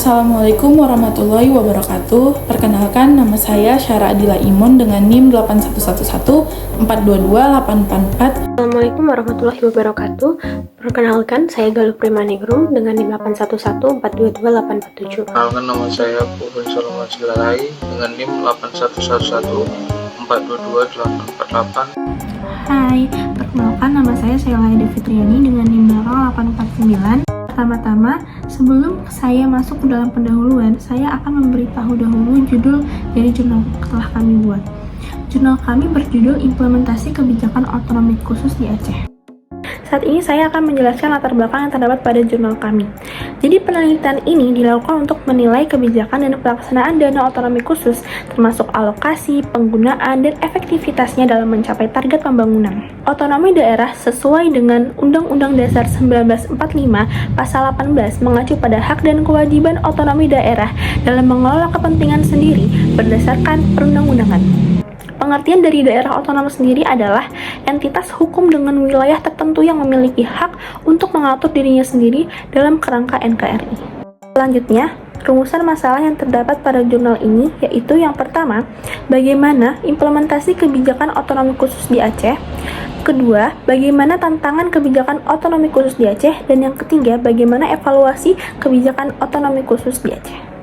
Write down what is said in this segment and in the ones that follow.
Assalamualaikum warahmatullahi wabarakatuh. Perkenalkan, nama saya Syara Adila Imun dengan NIM 8111422844. Assalamualaikum warahmatullahi wabarakatuh. Perkenalkan, saya Galuh Primaningrum dengan NIM 8114222847. Perkenalkan, nama saya Puhun Solomon Silalai dengan NIM 8111422848. Hai, perkenalkan nama saya Sheila Edi Fitriani dengan NIM 849. Pertama-tama, sebelum saya masuk ke dalam pendahuluan, saya akan memberitahu dahulu judul dari jurnal telah kami buat. Jurnal kami berjudul Implementasi Kebijakan Otonomi Khusus di Aceh. Saat ini saya akan menjelaskan latar belakang yang terdapat pada jurnal kami. Jadi penelitian ini dilakukan untuk menilai kebijakan dan pelaksanaan dana otonomi khusus, termasuk alokasi, penggunaan, dan efektivitasnya dalam mencapai target pembangunan. Otonomi daerah sesuai dengan Undang-Undang Dasar 1945 Pasal 18 mengacu pada hak dan kewajiban otonomi daerah dalam mengelola kepentingan sendiri berdasarkan perundang-undangan. Pengertian dari daerah otonom sendiri adalah entitas hukum dengan wilayah tertentu yang memiliki hak untuk mengatur dirinya sendiri dalam kerangka NKRI. Selanjutnya, rumusan masalah yang terdapat pada jurnal ini yaitu yang pertama, bagaimana implementasi kebijakan otonomi khusus di Aceh. Kedua, bagaimana tantangan kebijakan otonomi khusus di Aceh. Dan yang ketiga, bagaimana evaluasi kebijakan otonomi khusus di Aceh.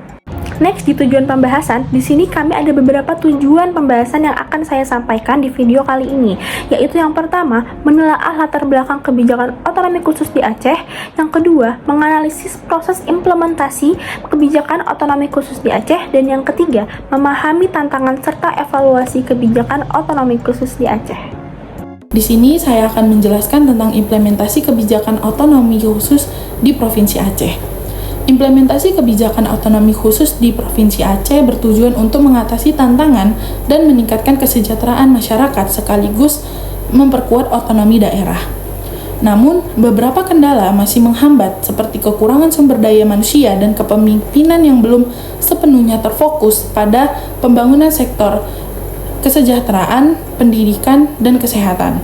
Next, di tujuan pembahasan, di sini kami ada beberapa tujuan pembahasan yang akan saya sampaikan di video kali ini, yaitu yang pertama, menelaah latar belakang kebijakan otonomi khusus di Aceh. Yang kedua, menganalisis proses implementasi kebijakan otonomi khusus di Aceh. Dan yang ketiga, memahami tantangan serta evaluasi kebijakan otonomi khusus di Aceh. Di sini saya akan menjelaskan tentang implementasi kebijakan otonomi khusus di Provinsi Aceh. Implementasi kebijakan otonomi khusus di Provinsi Aceh bertujuan untuk mengatasi tantangan dan meningkatkan kesejahteraan masyarakat sekaligus memperkuat otonomi daerah. Namun, beberapa kendala masih menghambat seperti kekurangan sumber daya manusia dan kepemimpinan yang belum sepenuhnya terfokus pada pembangunan sektor kesejahteraan, pendidikan, dan kesehatan.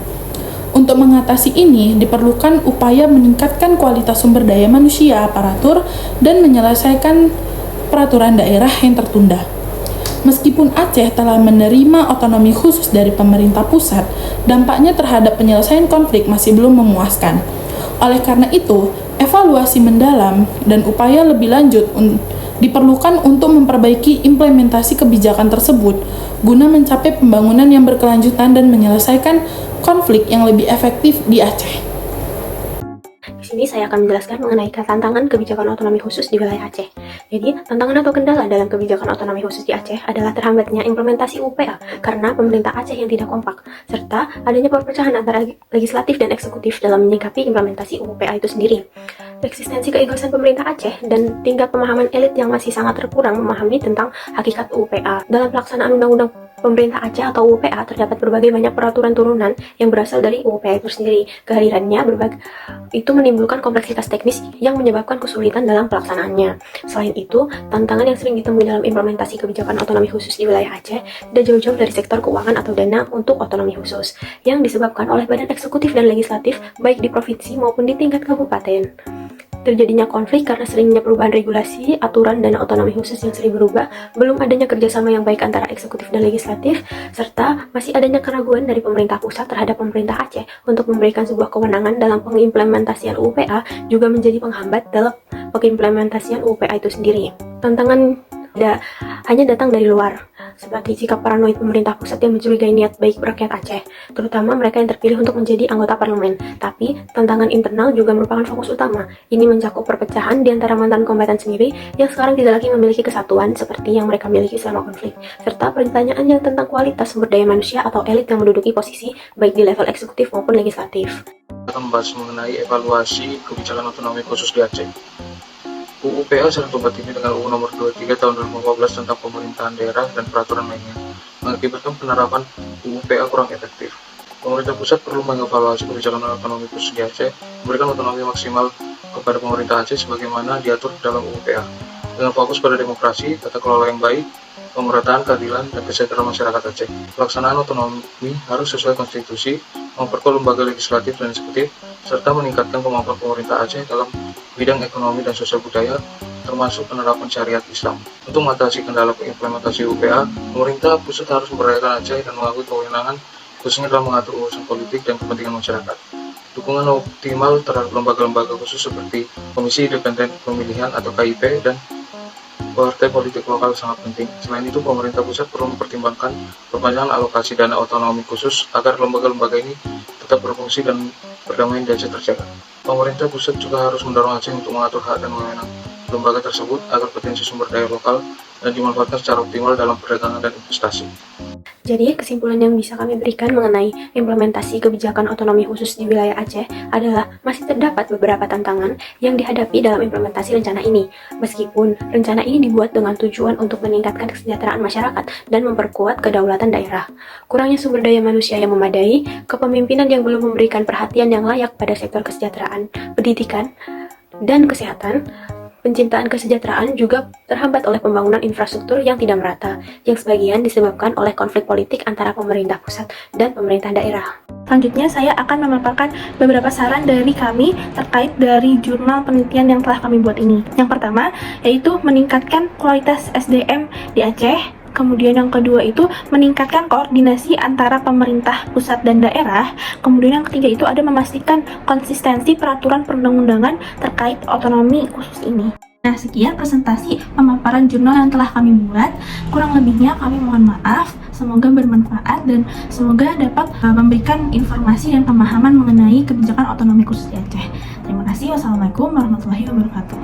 Untuk mengatasi ini, diperlukan upaya meningkatkan kualitas sumber daya manusia, aparatur, dan menyelesaikan peraturan daerah yang tertunda. Meskipun Aceh telah menerima otonomi khusus dari pemerintah pusat, dampaknya terhadap penyelesaian konflik masih belum memuaskan. Oleh karena itu, evaluasi mendalam dan upaya lebih lanjut diperlukan untuk memperbaiki implementasi kebijakan tersebut guna mencapai pembangunan yang berkelanjutan dan menyelesaikan konflik yang lebih efektif di Aceh. Di sini saya akan menjelaskan mengenai tantangan kebijakan otonomi khusus di wilayah Aceh. Jadi, tantangan atau kendala dalam kebijakan otonomi khusus di Aceh adalah terhambatnya implementasi UPA karena pemerintah Aceh yang tidak kompak, serta adanya perpecahan antara legislatif dan eksekutif dalam menyikapi implementasi UPA itu sendiri. Eksistensi keegoisan pemerintah Aceh dan tingkat pemahaman elit yang masih sangat terkurang memahami tentang hakikat UPA. Dalam pelaksanaan undang-undang pemerintah Aceh atau UPA terdapat berbagai banyak peraturan turunan yang berasal dari UPA itu sendiri. Kehadirannya itu menimbulkan kompleksitas teknis yang menyebabkan kesulitan dalam pelaksanaannya. Selain itu, tantangan yang sering ditemui dalam implementasi kebijakan otonomi khusus di wilayah Aceh tidak jauh-jauh dari sektor keuangan atau dana untuk otonomi khusus yang disebabkan oleh badan eksekutif dan legislatif baik di provinsi maupun di tingkat kabupaten. Terjadinya konflik karena seringnya perubahan regulasi, aturan, dana otonomi khusus yang sering berubah, belum adanya kerjasama yang baik antara eksekutif dan legislatif, serta masih adanya keraguan dari pemerintah pusat terhadap pemerintah Aceh untuk memberikan sebuah kewenangan dalam pengimplementasian UPA juga menjadi penghambat dalam pengimplementasian UPA itu sendiri. Tantangan hanya datang dari luar, seperti sikap paranoid pemerintah pusat yang mencurigai niat baik rakyat Aceh, terutama mereka yang terpilih untuk menjadi anggota parlemen. Tapi, tantangan internal juga merupakan fokus utama. Ini mencakup perpecahan di antara mantan kombatan sendiri yang sekarang tidak lagi memiliki kesatuan seperti yang mereka miliki selama konflik, serta pertanyaannya tentang kualitas sumber daya manusia atau elit yang menduduki posisi baik di level eksekutif maupun legislatif. Kita akan membahas mengenai evaluasi kebijakan otonomi khusus di Aceh. UU PA 143 dengan UU nomor 23 tahun 2014 tentang pemerintahan daerah dan peraturan lainnya mengakibatkan penerapan UU PA kurang efektif. Pemerintah pusat perlu mengevaluasi kebijakan otonomi khusus di Aceh, memberikan otonomi maksimal kepada pemerintah Aceh sebagaimana diatur dalam UU PA, dengan fokus pada demokrasi, tata kelola yang baik, pemerataan keadilan, dan kesejahteraan masyarakat Aceh. Pelaksanaan otonomi harus sesuai konstitusi, memperkuat lembaga legislatif dan eksekutif, serta meningkatkan kemampuan pemerintah Aceh dalam bidang ekonomi dan sosial budaya, termasuk penerapan syariat Islam. Untuk mengatasi kendala implementasi UPA, pemerintah pusat harus memberdayakan Aceh dan mengakui kewenangan khususnya dalam mengatur urusan politik dan kepentingan masyarakat. Dukungan optimal terhadap lembaga-lembaga khusus seperti Komisi Independen Pemilihan atau KIP dan partai politik lokal sangat penting. Selain itu, pemerintah pusat perlu mempertimbangkan perpanjangan alokasi dana otonomi khusus agar lembaga-lembaga ini tetap berfungsi dan perdamaian di Aceh terjaga. Pemerintah pusat juga harus mendorong Aceh untuk mengatur hak dan wewenang lembaga tersebut agar potensi sumber daya lokal dan dimanfaatkan secara optimal dalam perdagangan dan investasi. Jadi, kesimpulan yang bisa kami berikan mengenai implementasi kebijakan otonomi khusus di wilayah Aceh adalah masih terdapat beberapa tantangan yang dihadapi dalam implementasi rencana ini. Meskipun rencana ini dibuat dengan tujuan untuk meningkatkan kesejahteraan masyarakat dan memperkuat kedaulatan daerah. Kurangnya sumber daya manusia yang memadai, kepemimpinan yang belum memberikan perhatian yang layak pada sektor kesejahteraan, pendidikan, dan kesehatan, penciptaan kesejahteraan juga terhambat oleh pembangunan infrastruktur yang tidak merata, yang sebagian disebabkan oleh konflik politik antara pemerintah pusat dan pemerintah daerah. Selanjutnya, saya akan memaparkan beberapa saran dari kami terkait dari jurnal penelitian yang telah kami buat ini. Yang pertama, yaitu meningkatkan kualitas SDM di Aceh. Kemudian yang kedua itu meningkatkan koordinasi antara pemerintah pusat dan daerah. Kemudian yang ketiga itu ada memastikan konsistensi peraturan perundang-undangan terkait otonomi khusus ini. Nah, sekian presentasi pemaparan jurnal yang telah kami buat. Kurang lebihnya kami mohon maaf. Semoga bermanfaat dan semoga dapat memberikan informasi dan pemahaman mengenai kebijakan otonomi khusus di Aceh. Terima kasih. Wassalamualaikum warahmatullahi wabarakatuh.